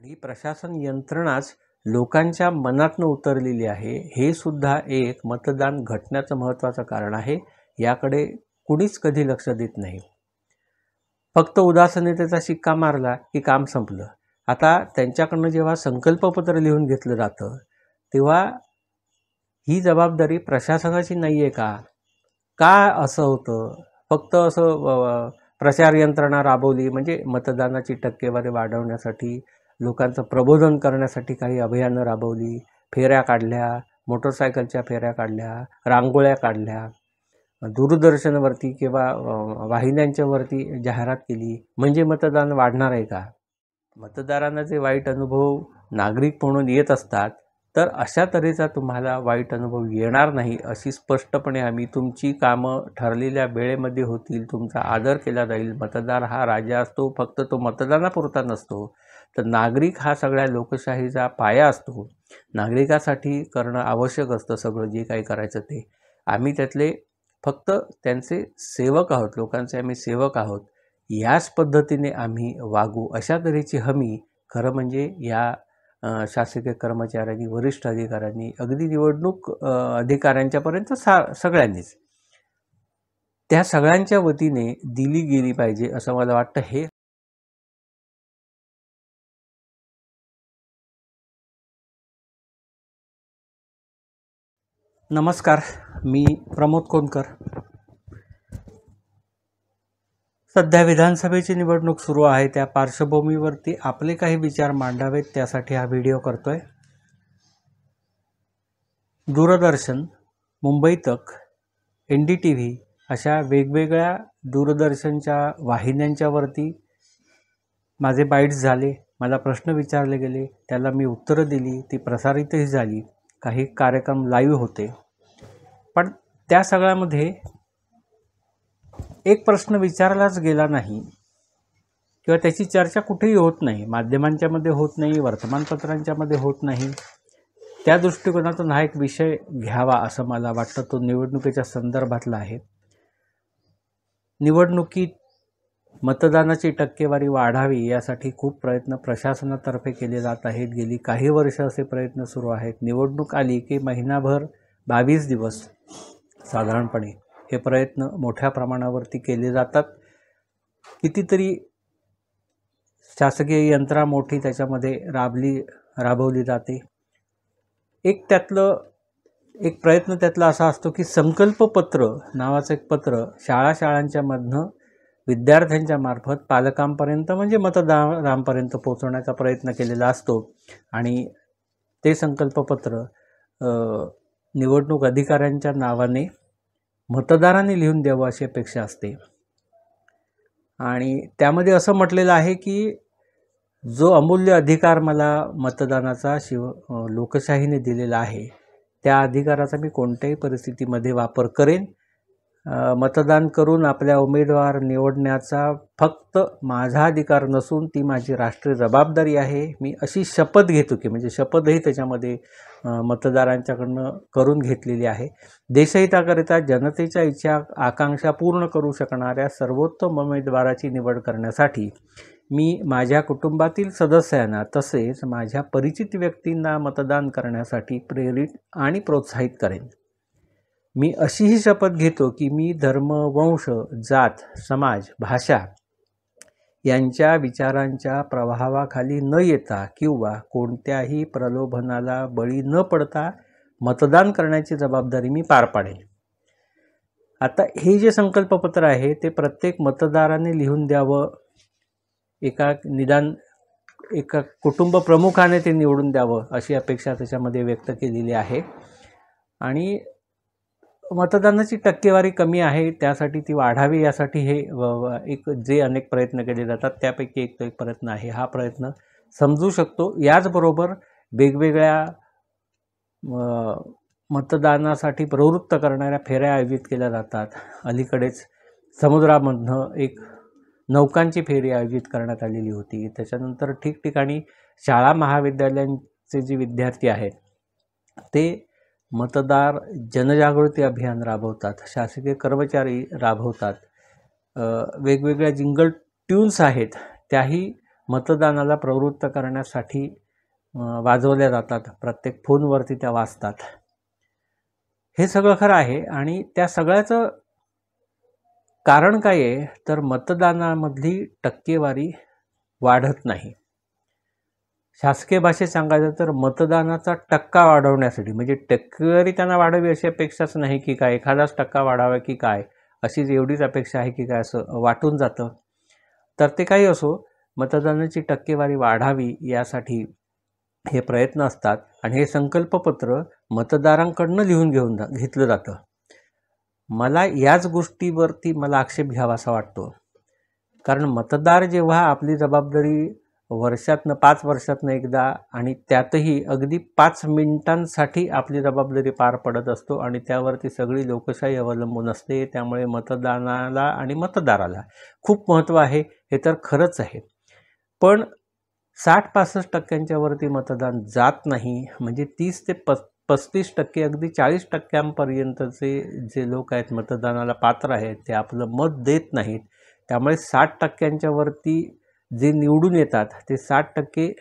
ही प्रशासन यंत्रणाच लोकांच्या मनातनं उतरलेली आहे, हे सुद्धा एक मतदान घटण्याचं महत्त्वाचं कारण आहे. याकडे कुणीच कधी लक्ष देत नाही. फक्त उदासीनतेचा शिक्का मारला की काम संपलं. आता त्यांच्याकडनं जेव्हा संकल्पपत्र लिहून घेतलं जातं तेव्हा ही जबाबदारी प्रशासनाची नाही आहे का? का असं होतं? फक्त असं प्रचार यंत्रणा राबवली म्हणजे मतदानाची टक्केवारी वाढवण्यासाठी, लोकांचं प्रबोधन करण्यासाठी काही अभियानं राबवली, फेऱ्या काढल्या, मोटरसायकलच्या फेऱ्या काढल्या, रांगोळ्या काढल्या, दूरदर्शनवरती किंवा वाहिन्यांच्यावरती जाहिरात केली म्हणजे मतदान वाढणार आहे का? मतदारांना जे वाईट अनुभव नागरिक म्हणून येत असतात तर अशा तऱ्हेचा तुम्हाला वाईट अनुभव येणार नाही अशी स्पष्टपणे आम्ही तुमची कामं ठरलेल्या वेळेमध्ये होतील, तुमचा आदर केला जाईल. मतदार हा राजा असतो, फक्त तो मतदानापुरता नसतो, तर नागरिक हा सगळ्या लोकशाहीचा पाया असतो. नागरिकासाठी करणं आवश्यक असतं सगळं जे काही करायचं ते. आम्ही त्यातले फक्त त्यांचे सेवक आहोत, लोकांचे आम्ही सेवक आहोत. याच पद्धतीने आम्ही वागू अशा तऱ्हेची हमी खरं म्हणजे या शासकीय कर्मचाऱ्यांनी, वरिष्ठ अधिकाऱ्यांनी, अगदी निवडणूक अधिकाऱ्यांच्यापर्यंत सगळ्यांनीच त्या सगळ्यांच्या वतीने दिली गेली पाहिजे असं मला वाटतं. हे नमस्कार, मी प्रमोद कोनकर. सध्या विधानसभेची निवडणूक सुरू आहे, त्या पार्श्वभूमीवरती आपले काही विचार मांडावेत त्यासाठी हा व्हिडिओ करतोय. दूरदर्शन, मुंबई तक, NDTV अशा वेगवेगळ्या दूरदर्शनच्या वाहिन्यांच्यावरती माझे बाईट्स झाले, मला प्रश्न विचारले गेले, त्याला मी उत्तरं दिली, ती प्रसारितही झाली. काही कार्यक्रम लाईव्ह होते. पण त्या सगळ्यामध्ये एक प्रश्न विचारलाच गेला नाही किंवा त्याची चर्चा कुठेही होत नाही, माध्यमांच्यामध्ये होत नाही, वर्तमानपत्रांच्यामध्ये होत नाही. त्या दृष्टिकोनातून हा एक विषय घ्यावा असं मला वाटतं. तो निवडणुकीच्या संदर्भातला आहे. निवडणुकीत मतदानाची टक्केवारी वाढावी यासाठी खूप प्रयत्न प्रशासनातर्फे केले जात आहेत. गेली काही वर्ष असे प्रयत्न सुरू आहेत. निवडणूक आली की महिनाभर 22 दिवस साधारणपणे हे प्रयत्न मोठ्या प्रमाणावरती केले जातात. कितीतरी शासकीय यंत्रणा मोठी त्याच्यामध्ये राबवली जाते. एक प्रयत्न त्यातला असा असतो की संकल्पपत्र नावाचं एक पत्र शाळांच्या मधनं विद्यार्थ्यांच्या मार्फत पालकांपर्यंत म्हणजे मतदारांपर्यंत पोहोचवण्याचा प्रयत्न केलेला असतो आणि ते संकल्पपत्र निवडणूक अधिकाऱ्यांच्या नावाने मतदारांनी लिहून द्यावं अशी अपेक्षा असते. आणि त्यामध्ये असं म्हटलेलं आहे की जो अमूल्य अधिकार मला मतदानाचा लोकशाहीने दिलेला आहे त्या अधिकाराचा मी कोणत्याही परिस्थितीमध्ये वापर करेन. मतदान करून आपल्या उमेदवार निवडण्याचा फक्त माझा अधिकार नसून ती माझी राष्ट्रीय जबाबदारी आहे. मी अशी शपथ घेतो की म्हणजे शपथही त्याच्यामध्ये मतदारांच्याकडनं करून घेतलेली आहे. देशहिताकरिता जनतेच्या इच्छा आकांक्षा पूर्ण करू शकणाऱ्या सर्वोत्तम उमेदवाराची निवड करण्यासाठी मी माझ्या कुटुंबातील सदस्यांना तसेच माझ्या परिचित व्यक्तींना मतदान करण्यासाठी प्रेरित आणि प्रोत्साहित करेन. मी अशीही शपथ घेतो की मी धर्म, वंश, जात, समाज, भाषा यांच्या विचारांच्या प्रभावाखाली न येता किंवा कोणत्याही प्रलोभनाला बळी न पडता मतदान करण्याची जबाबदारी मी पार पाडेन. आता हे जे संकल्पपत्र आहे ते प्रत्येक मतदाराने लिहून द्यावं. एका कुटुंब प्रमुखाने ते निवडून द्यावं अशी अपेक्षा त्याच्यामध्ये व्यक्त केलेली आहे. आणि मतदानाची टक्केवारी कमी आहे त्यासाठी ती वाढावी यासाठी हे जे अनेक प्रयत्न केले जातात त्यापैकी एक प्रयत्न आहे. हा प्रयत्न समजू शकतो. याचबरोबर वेगवेगळ्या मतदानासाठी प्रवृत्त करणाऱ्या फेऱ्या आयोजित केल्या जातात. अलीकडेच समुद्रामधनं एक नौकांची फेरी आयोजित करण्यात आलेली होती. त्याच्यानंतर ठिकठिकाणी शाळा महाविद्यालयांचे जे विद्यार्थी आहेत ते मतदार जनजागृती अभियान राबवतात, शासकीय कर्मचारी राबवतात, वेगवेगळ्या जिंगल ट्यून्स आहेत त्याही मतदानाला प्रवृत्त करण्यासाठी वाजवल्या जातात, प्रत्येक फोनवरती त्या वाजतात. हे सगळं खरं आहे आणि त्या सगळ्याचं कारण काय आहे तर मतदानामधली टक्केवारी वाढत नाही. शासकीय भाषेत सांगायचं तर मतदानाचा टक्का वाढवण्यासाठी, म्हणजे टक्केवारी त्यांना वाढावी अशी अपेक्षाच नाही की काय एखादाच टक्का वाढावा की काय अशीच एवढीच अपेक्षा आहे की काय असं वाटून जातं. तर ते काही असो, मतदानाची टक्केवारी वाढावी यासाठी हे प्रयत्न असतात आणि हे संकल्पपत्र मतदारांकडनं लिहून घेतलं जातं. मला याच गोष्टीवरती आक्षेप घ्यावासा वाटतो, कारण मतदार जेव्हा आपली जबाबदारी वर्षातनं 5 वर्षातनं एकदा आणि त्यातही अगदी 5 मिनिटांसाठी आपली जबाबदारी पार पडत असतो आणि त्यावरती सगळी लोकशाही अवलंबून असते. त्यामुळे मतदानाला आणि मतदाराला खूप महत्त्व आहे, हे तर खरंच आहे. पण 60-65% वरती मतदान जात नाही, म्हणजे 30 ते 35% अगदी 40% जे लोक आहेत मतदानाला पात्र आहेत ते आपलं मत देत नाहीत. त्यामुळे 60% वरती जे निवडून येतात ते 60%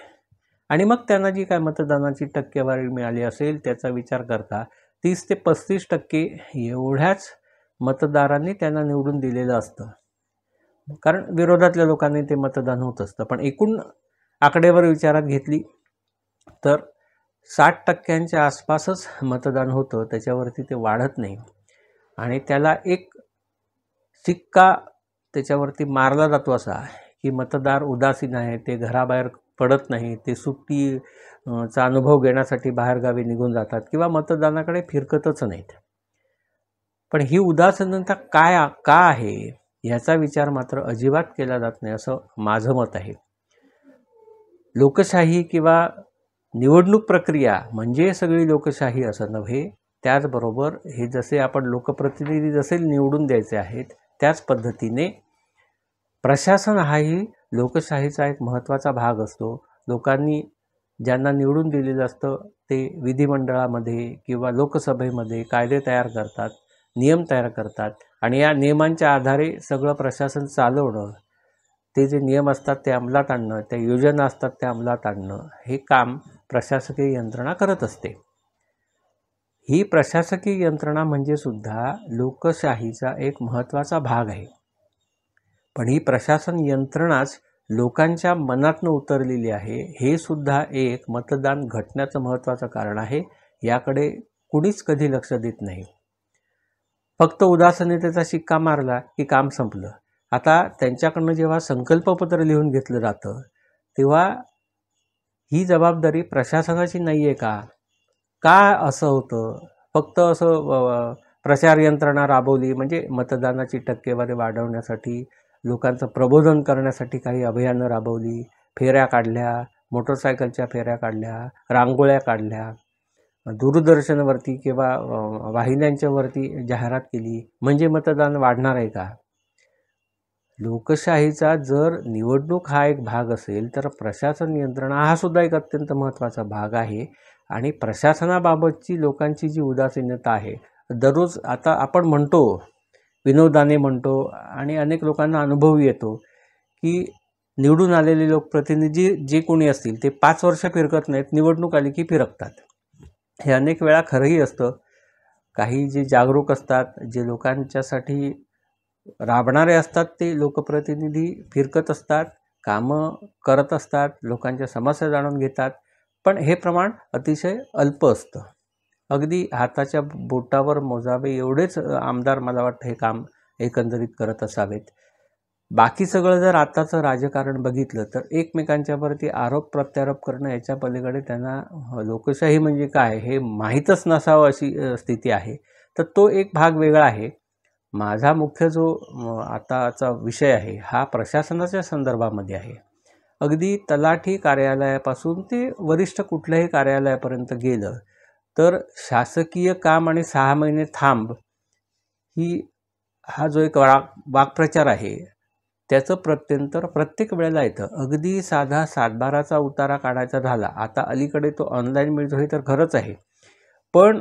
आणि मग त्यांना जी काय मतदानाची टक्केवारी मिळाली असेल त्याचा विचार करता 30 ते 35% एवढ्याच मतदारांनी त्यांना निवडून दिलेलं असतं, कारण विरोधातल्या लोकांनी ते मतदान होत असतं. पण एकूण आकडेवारी विचारात घेतली तर 60% आसपासच मतदान होतं, त्याच्यावरती ते वाढत नाही. आणि त्याला एक शिक्का त्याच्यावरती मारला जातो असा की मतदार उदासीन आहे, ते घराबाहेर पडत नाही, ते सुट्टीचा अनुभव घेण्यासाठी बाहेरगावी निघून जातात किंवा मतदानाकडे फिरकतच नाहीत. पण ही उदासीनता का आहे याचा विचार मात्र अजिबात केला जात नाही असं माझं मत आहे. लोकशाही किंवा निवडणूक प्रक्रिया म्हणजे सगळी लोकशाही असं नव्हे. त्याचबरोबर हे जसे आपण लोकप्रतिनिधी जसे निवडून द्यायचे आहेत त्याच पद्धतीने प्रशासन हाही लोकशाहीचा एक महत्त्वाचा भाग असतो. लोकांनी ज्यांना निवडून दिलेलं असतं ते विधिमंडळामध्ये किंवा लोकसभेमध्ये कायदे तयार करतात, नियम तयार करतात आणि या नियमांच्या आधारे सगळं प्रशासन चालवणं, ते जे नियम असतात ते अंमलात आणणं, त्या योजना असतात त्या अंमलात आणणं, हे काम प्रशासकीय यंत्रणा करत असते. ही प्रशासकीय यंत्रणा म्हणजे सुद्धा लोकशाहीचा एक महत्त्वाचा भाग आहे. पण ही प्रशासन यंत्रणाच लोकांच्या मनातनं उतरलेली आहे, हे सुद्धा एक मतदान घटण्याचं महत्त्वाचं कारण आहे. याकडे कुणीच कधी लक्ष देत नाही. फक्त उदासीनतेचा शिक्का मारला की काम संपलं. आता त्यांच्याकडनं जेव्हा संकल्पपत्र लिहून घेतलं जातं तेव्हा ही जबाबदारी प्रशासनाची नाही आहे का? का असं होतं? फक्त असं प्रचार यंत्रणा राबवली, म्हणजे मतदानाची टक्केवारी वाढवण्यासाठी, लोकांचं प्रबोधन करण्यासाठी काही अभियानं राबवली, फेऱ्या काढल्या, मोटरसायकलच्या फेऱ्या काढल्या, रांगोळ्या काढल्या, दूरदर्शनवरती किंवा वाहिन्यांच्यावरती जाहिरात केली, म्हणजे मतदान वाढणार आहे का? लोकशाहीचा जर निवडणूक हा एक भाग असेल तर प्रशासन यंत्रणा हा सुद्धा एक अत्यंत महत्त्वाचा भाग आहे. आणि प्रशासनाबाबतची लोकांची जी उदासीनता आहे, दररोज आता आपण म्हणतो, विनोदाने म्हणतो आणि अनेक लोकांना अनुभव येतो की निवडून आलेले लोकप्रतिनिधी जे कोणी असतील ते 5 वर्ष फिरकत नाहीत, निवडणूक आली की फिरकतात. हे अनेक वेळा खरंही असतं. काही जे जागरूक असतात, जे लोकांच्यासाठी राबणारे असतात ते लोकप्रतिनिधी फिरकत असतात, कामं करत असतात, लोकांच्या समस्या जाणून घेतात, पण हे प्रमाण अतिशय अल्प असतं. अगदी हाताच्या बोटावर मोजावे एवढेच आमदार मला वाटतं हे काम एकंदरीत करत असावेत. बाकी सगळं जर आताचं राजकारण बघितलं तर एकमेकांच्यावरती आरोप प्रत्यारोप करणं याच्या पलीकडे त्यांना लोकशाही म्हणजे काय हे माहीतच नसावं अशी स्थिती आहे. तर तो एक भाग वेगळा आहे. माझा मुख्य जो आताचा विषय आहे हा प्रशासनाच्या संदर्भामध्ये आहे. अगदी तलाठी कार्यालयापासून ते वरिष्ठ कुठल्याही कार्यालयापर्यंत गेलं तर शासकीय काम आणि 6 महिने थांब हा जो एक वाक्प्रचार आहे त्याचं प्रत्यंतर प्रत्येक वेळेला येतं. अगदी साधा 7/12चा उतारा काढायचा झाला, आता अलीकडे तो ऑनलाईन मिळतो हे तर खरंच आहे, पण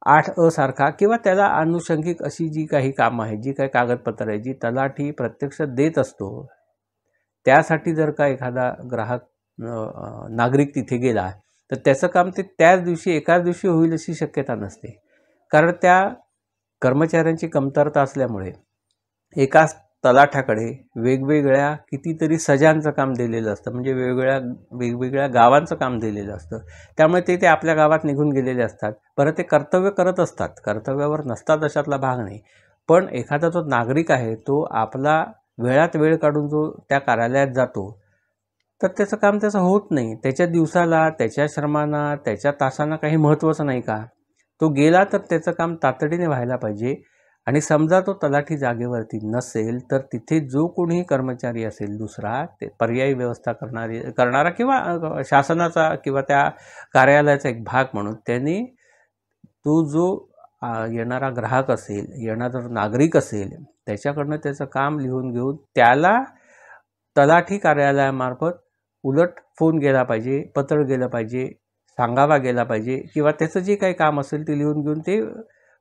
8अ सारखा किंवा त्याला अनुषंगिक अशी जी काही कामं आहेत, जी काही कागदपत्र आहे, जी तलाठी प्रत्यक्ष देत असतो, त्यासाठी जर का एखादा ग्राहक नागरिक तिथे गेला तर त्याचं काम ते त्याच दिवशी एकाच दिवशी होईल अशी शक्यता नसते. कारण त्या कर्मचाऱ्यांची कमतरता असल्यामुळे एकाच तलाठ्याकडे वेगवेगळ्या कितीतरी सजांचं काम दिलेलं असतं, म्हणजे वेगवेगळ्या गावांचं काम दिलेलं असतं. त्यामुळे ते आपल्या गावात निघून गेलेले असतात. परत ते कर्तव्य करत असतात, कर्तव्यावर नसतात अशातला भाग नाही. पण एखादा जो नागरिक आहे तो आपला वेळात वेळ काढून जो त्या कार्यालयात जातो तर त्याचं काम त्याचं होत नाही. त्याच्या दिवसाला, त्याच्या श्रमांना, त्याच्या तासांना काही महत्त्वच नाही का? तो गेला तर त्याचं काम तातडीने व्हायला पाहिजे. आणि समजा तो तलाठी जागेवरती नसेल तर तिथे जो कोणीही कर्मचारी असेल दुसरा, ते पर्यायी व्यवस्था करणारा किंवा शासनाचा किंवा त्या कार्यालयाचा एक भाग म्हणून त्यांनी तो जो येणारा ग्राहक असेल, येणारा नागरिक असेल, त्याच्याकडनं त्याचं काम लिहून घेऊन त्याला तलाठी कार्यालयामार्फत उलट फोन गेला पाहिजे, पत्र गेलं पाहिजे, सांगावा गेला पाहिजे किंवा त्याचं जे काही काम असेल ते लिहून घेऊन ते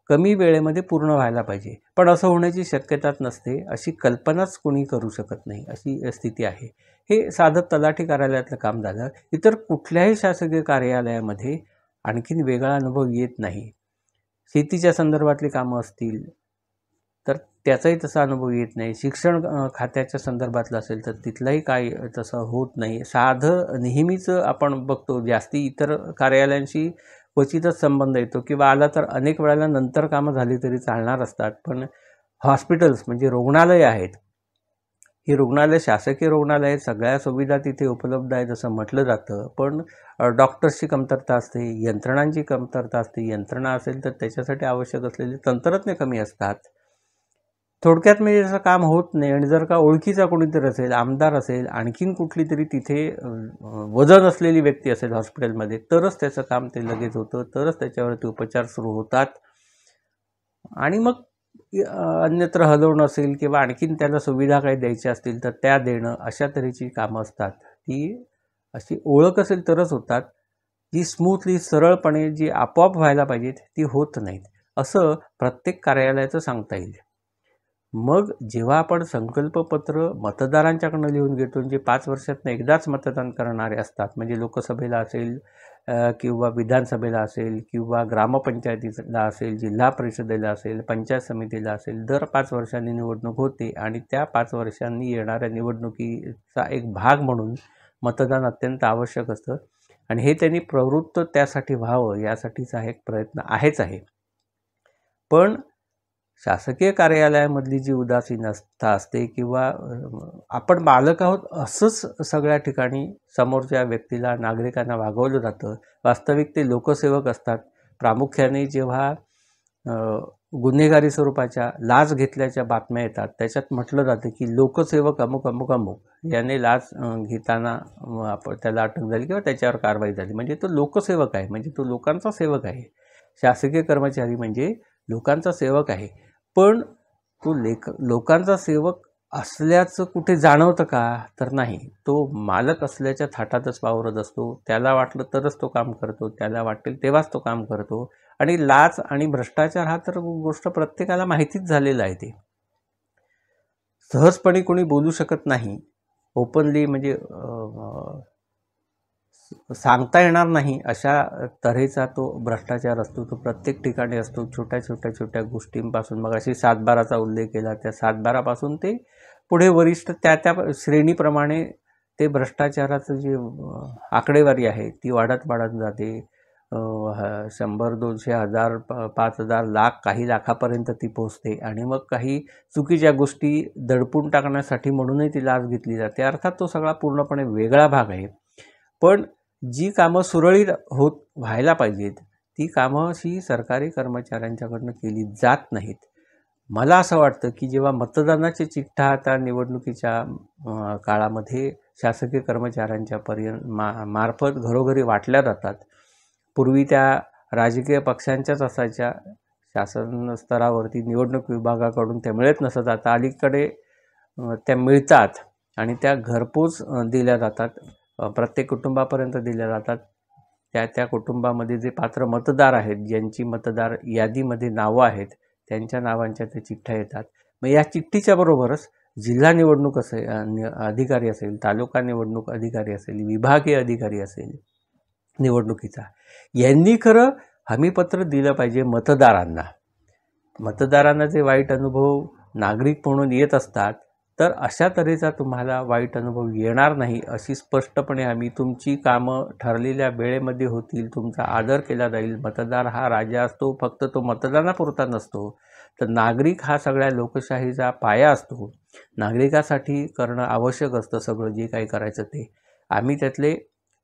कमी वेळेमध्ये पूर्ण व्हायला पाहिजे. पण असं होण्याची शक्यताच नसते, अशी कल्पनाच कोणी करू शकत नाही, अशी स्थिती आहे. हे साधं तलाठी कार्यालयातलं काम झालं. इतर कुठल्याही शासकीय कार्यालयामध्ये आणखीन वेगळा अनुभव येत नाही. शेतीच्या संदर्भातली कामं असतील तर त्याचाही तसा अनुभव येत नाही. शिक्षण खात्याच्या संदर्भातलं असेल तर तिथलाही काही तसं होत नाही. साधं नेहमीच आपण बघतो जास्ती इतर कार्यालयांशी क्वचितच संबंध येतो किंवा आला तर अनेक वेळेला नंतर कामं झाली तरी चालणार असतात. पण हॉस्पिटल्स म्हणजे रुग्णालय आहेत, ही रुग्णालय शासकीय रुग्णालय आहेत, सगळ्या सुविधा तिथे उपलब्ध आहेत असं म्हटलं जातं. पण डॉक्टर्सची कमतरता असते, यंत्रणांची कमतरता असते. यंत्रणा असेल तर त्याच्यासाठी आवश्यक असलेले तंत्रज्ञ कमी असतात. थोडक्यात म्हणजे असं काम होत नाही. आणि जर का ओळखीचा कोणीतरी असेल, आमदार असेल, आणखीन कुठली तरी तिथे वजन असलेली व्यक्ती असेल हॉस्पिटलमध्ये तरच त्याचं काम ते लगेच होतं, तरच त्याच्यावरती उपचार सुरू होतात. आणि मग अन्यत्र हलवणं असेल किंवा आणखीन त्याला सुविधा काही द्यायच्या असतील तर त्या देणं, अशा तऱ्हेची कामं असतात. ती अशी ओळख असेल तरच होतात. जी स्मूथली, सरळपणे जी आपोआप व्हायला पाहिजेत ती होत नाहीत, असं प्रत्येक कार्यालयाचं सांगता येईल. मग जेव्हा आपण संकल्पपत्र मतदारांच्याकडनं लिहून घेतो, जे 5 वर्षातनं एकदाच मतदान करणारे असतात, म्हणजे लोकसभेला असेल किंवा विधानसभेला असेल किंवा ग्रामपंचायतीला असेल, जिल्हा परिषदेला असेल, पंचायत समितीला असेल, दर 5 वर्षांनी निवडणूक होते आणि त्या 5 वर्षांनी येणाऱ्या निवडणुकीचा एक भाग म्हणून मतदान अत्यंत आवश्यक असतं. आणि हे त्यांनी प्रवृत्त त्यासाठी व्हावं यासाठीचा एक प्रयत्न आहे. पण शासकीय कार्यालयामधली जी उदासीनता असते किंवा आपण बालक आहोत असंच सगळ्या ठिकाणी समोरच्या व्यक्तीला, नागरिकांना वागवलं जातं. वास्तविक ते लोकसेवक असतात. प्रामुख्याने जेव्हा गुन्हेगारी स्वरूपाच्या लाच घेतल्याच्या बातम्या येतात त्याच्यात म्हटलं जातं की लोकसेवक अमुक अमुक अमुक याने लाच घेताना त्याला अटक झाली किंवा त्याच्यावर कारवाई झाली. म्हणजे तो लोकसेवक आहे, म्हणजे तो लोकांचा सेवक आहे. शासकीय कर्मचारी म्हणजे लोकांचा सेवक आहे. पण तो लोकांचा सेवक असल्याचं कुठे जाणवतं का? तर नाही. तो मालक असल्याच्या थाटातच वावरत असतो. त्याला वाटलं तरच तो काम करतो, त्याला वाटेल तेव्हाच तो काम करतो. आणि लाच आणि भ्रष्टाचार हा तर गोष्ट प्रत्येकाला माहितीच झालेला आहे. ते सहजपणे कोणी बोलू शकत नाही ओपनली, म्हणजे सांगता येणार नाही अशा तऱ्हेचा तो भ्रष्टाचार असतो. तो प्रत्येक ठिकाणी असतो. छोट्या गोष्टींपासून, मग अशी 7/12चा उल्लेख केला, त्या 7/12पासून ते पुढे वरिष्ठ त्या श्रेणीप्रमाणे ते भ्रष्टाचाराचं जे आकडेवारी आहे ती वाढत जाते. 100, 200, 1000, 5000, लाख, काही लाखापर्यंत ती पोहोचते. आणि मग काही चुकीच्या गोष्टी दडपून टाकण्यासाठी म्हणूनही ती लाच घेतली जाते. अर्थात तो सगळा पूर्णपणे वेगळा भाग आहे. पण जी कामं सुरळीत व्हायला पाहिजेत ती कामं अशी सरकारी कर्मचाऱ्यांच्याकडनं केली जात नाहीत. मला असं वाटतं की जेव्हा मतदानाचे चिठ्ठ्या आता निवडणुकीच्या काळामध्ये शासकीय कर्मचाऱ्यांच्या मार्फत घरोघरी वाटल्या जातात. पूर्वी त्या राजकीय पक्षांच्याच असायच्या, शासन स्तरावरती निवडणूक विभागाकडून त्या मिळत नसत. आता अलीकडे त्या मिळतात आणि त्या घरपोच दिल्या जातात, प्रत्येक कुटुंबापर्यंत दिल्या जातात. त्या कुटुंबामध्ये जे पात्र मतदार आहेत, ज्यांची मतदार यादीमध्ये नावं आहेत, त्यांच्या नावांच्या त्या चिठ्ठ्या येतात. मग या चिठ्ठीच्या बरोबरच जिल्हा निवडणूक अधिकारी असेल, तालुका निवडणूक अधिकारी असेल, विभागीय अधिकारी असेल निवडणुकीचा, यांनी खरं हमीपत्र दिलं पाहिजे मतदारांना. मतदारांना जे वाईट अनुभव नागरिक म्हणून येत असतात, तर अशा तऱ्हेचा तुम्हाला वाईट अनुभव येणार नाही अशी स्पष्टपणे आम्ही तुमची कामं ठरलेल्या वेळेमध्ये होतील, तुमचा आदर केला जाईल. मतदार हा राजा असतो, फक्त तो मतदानापुरता नसतो, तर नागरिक हा सगळ्या लोकशाहीचा पाया असतो. नागरिकासाठी करणं आवश्यक असतं सगळं जे काही करायचं ते. आम्ही त्यातले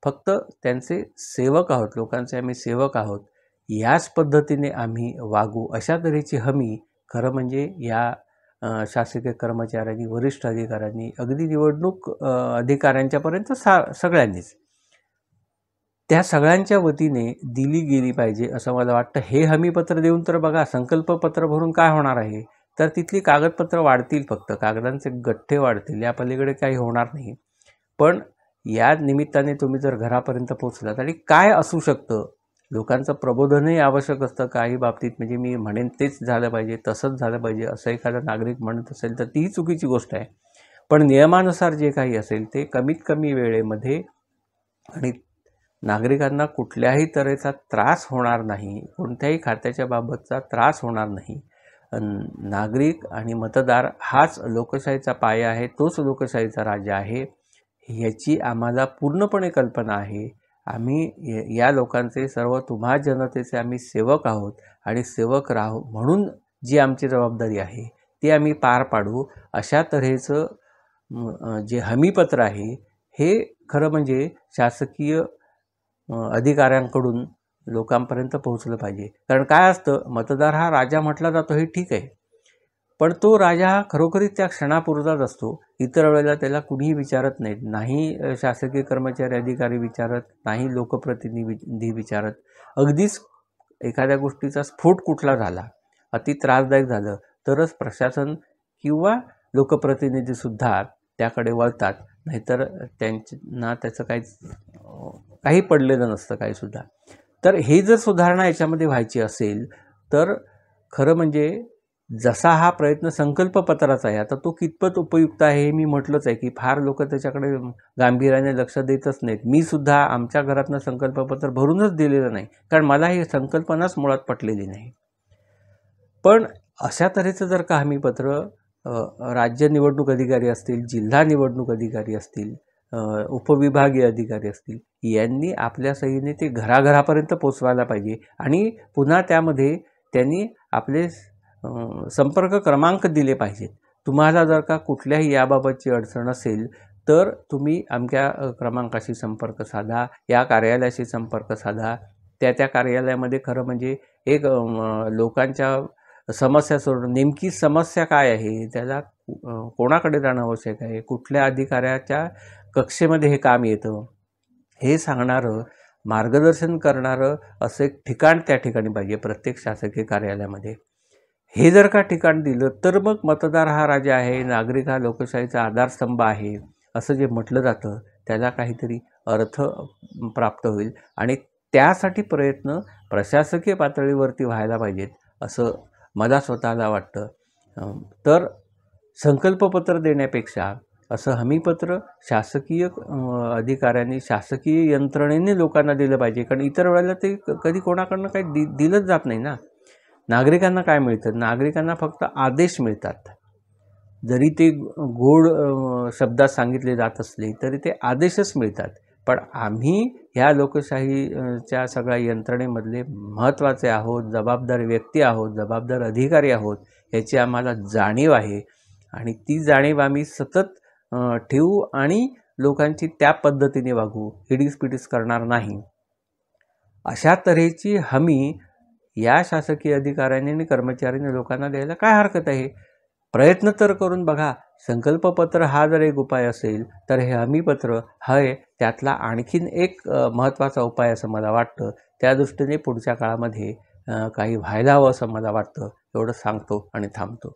फक्त त्यांचे सेवक आहोत, लोकांचे आम्ही सेवक आहोत. याच पद्धतीने आम्ही वागू अशा तऱ्हेची हमी खरं म्हणजे या शासकीय कर्मचाऱ्यांनी, वरिष्ठ अधिकाऱ्यांनी, अगदी निवडणूक अधिकाऱ्यांच्यापर्यंत सगळ्यांनीच त्या सगळ्यांच्या वतीने दिली गेली पाहिजे असं मला वाटतं. हे हमीपत्र देऊन तर बघा, संकल्पपत्र भरून काय होणार आहे, तर तिथली कागदपत्र वाढतील, फक्त कागदांचे गठ्ठे वाढतील, या पलीकडे काही होणार नाही. पण या निमित्ताने तुम्ही जर घरापर्यंत पोचलात आणि काय असू शकतं, लोकांचं प्रबोधनही आवश्यक असतं काही बाबतीत. म्हणजे मी म्हणेन तेच झालं पाहिजे, तसंच झालं पाहिजे असं एखादा नागरिक म्हणत असेल तर तीही चुकीची गोष्ट आहे. पण नियमानुसार जे काही असेल ते कमीत कमी वेळेमध्ये आणि नागरिकांना कुठल्याही तऱ्हेचा त्रास होणार नाही, कोणत्याही खात्याच्या बाबतचा त्रास होणार नाही. नागरिक आणि मतदार हाच लोकशाहीचा पाया आहे, तोच लोकशाहीचा राजा आहे, याची आम्हाला पूर्णपणे कल्पना आहे. आम्ही या लोकांचे, सर्व तुम्हा जनतेचे आम्ही सेवक आहोत आणि सेवक राहू म्हणून जी आमची जबाबदारी आहे ती आम्ही पार पाडू. अशा तऱ्हेचं जे हमीपत्र आहे हे खरं म्हणजे शासकीय अधिकाऱ्यांकडून लोकांपर्यंत पोहोचलं पाहिजे. कारण काय असतं, मतदार हा राजा म्हटला जातो हे ठीक आहे, पण तो राजा हा खरोखरीच त्या क्षणापुरताच असतो. इतर वेळेला त्याला कुणीही विचारत नाहीत, नाही शासकीय कर्मचारी अधिकारी विचारत, नाही लोकप्रतिनिधी विचारत. अगदीच एखाद्या गोष्टीचा स्फोट कुठला झाला, अति त्रासदायक झालं, तरच प्रशासन किंवा लोकप्रतिनिधीसुद्धा त्याकडे वळतात, नाहीतर त्यांना त्याचं काही पडलेलं नसतं काहीसुद्धा. तर हे जर सुधारणा याच्यामध्ये व्हायची असेल तर खरं म्हणजे जसा हा प्रयत्न संकल्पपत्राचा आहे, आता तो कितपत उपयुक्त आहे हे मी म्हटलंच आहे की फार लोक त्याच्याकडे गांभीर्याने लक्ष देतच नाहीत. मी सुद्धा आमच्या घरातनं संकल्पपत्र भरूनच दिलेलं नाही, कारण मला ही संकल्पनाच मुळात पटलेली नाही. पण अशा तऱ्हेचं जर का हमीपत्र राज्य निवडणूक अधिकारी असतील, जिल्हा निवडणूक अधिकारी असतील, उपविभागीय अधिकारी असतील, यांनी आपल्या सहीने ते घराघरापर्यंत पोचवायला पाहिजे. आणि पुन्हा त्यामध्ये त्यांनी आपले संपर्क क्रमांक दिले पाहिजेत. तुम्हाला जर का कुठल्याही याबाबतची अडचण असेल तर तुम्ही अमक्या क्रमांकाशी संपर्क साधा, या कार्यालयाशी संपर्क साधा. त्या कार्यालयामध्ये खरं म्हणजे एक लोकांच्या समस्या सोडून नेमकी समस्या काय आहे, त्याला कोणाकडे जाणं आवश्यक आहे, कुठल्या अधिकाऱ्याच्या कक्षेमध्ये हे काम येतं हे सांगणारं, मार्गदर्शन करणारं असं एक ठिकाण त्या ठिकाणी पाहिजे प्रत्येक शासकीय कार्यालयामध्ये. हे जर का ठिकाण दिलं तर मग मतदार हा राजा आहे, नागरिक हा लोकशाहीचा आधारस्तंभ आहे असं जे म्हटलं जातं त्याला काहीतरी अर्थ प्राप्त होईल. आणि त्यासाठी प्रयत्न प्रशासकीय पातळीवरती व्हायला पाहिजेत असं मला स्वतःला वाटतं. तर संकल्पपत्र देण्यापेक्षा असं हमीपत्र शासकीय अधिकाऱ्यांनी, शासकीय यंत्रणेने लोकांना दिलं पाहिजे. कारण इतर वेळेला ते कधी कोणाकडनं काही दिलंच जात नाही ना. नागरिकांना काय मिळतं, नागरिकांना फक्त आदेश मिळतात. जरी ते गोड शब्दात सांगितले जात असले तरी ते आदेशच मिळतात. पण आम्ही ह्या लोकशाहीच्या सगळ्या यंत्रणेमधले महत्त्वाचे आहोत, जबाबदार व्यक्ती आहोत, जबाबदार अधिकारी आहोत, याची आम्हाला जाणीव आहे. आणि ती जाणीव आम्ही सतत ठेवू आणि लोकांची त्या पद्धतीने वागू, हिडीस करणार नाही. अशा तऱ्हेची हमी या शासकीय अधिकाऱ्यांनी आणि कर्मचाऱ्यांनी लोकांना द्यायला काय हरकत आहे. प्रयत्न तर करून बघा. संकल्पपत्र हा जर एक उपाय असेल तर हे हमीपत्र हा त्यातला आणखीन एक महत्त्वाचा उपाय असं मला वाटतं. त्या दृष्टीने पुढच्या काळामध्ये काही व्हायला हवं असं मला वाटतं. एवढं सांगतो आणि थांबतो.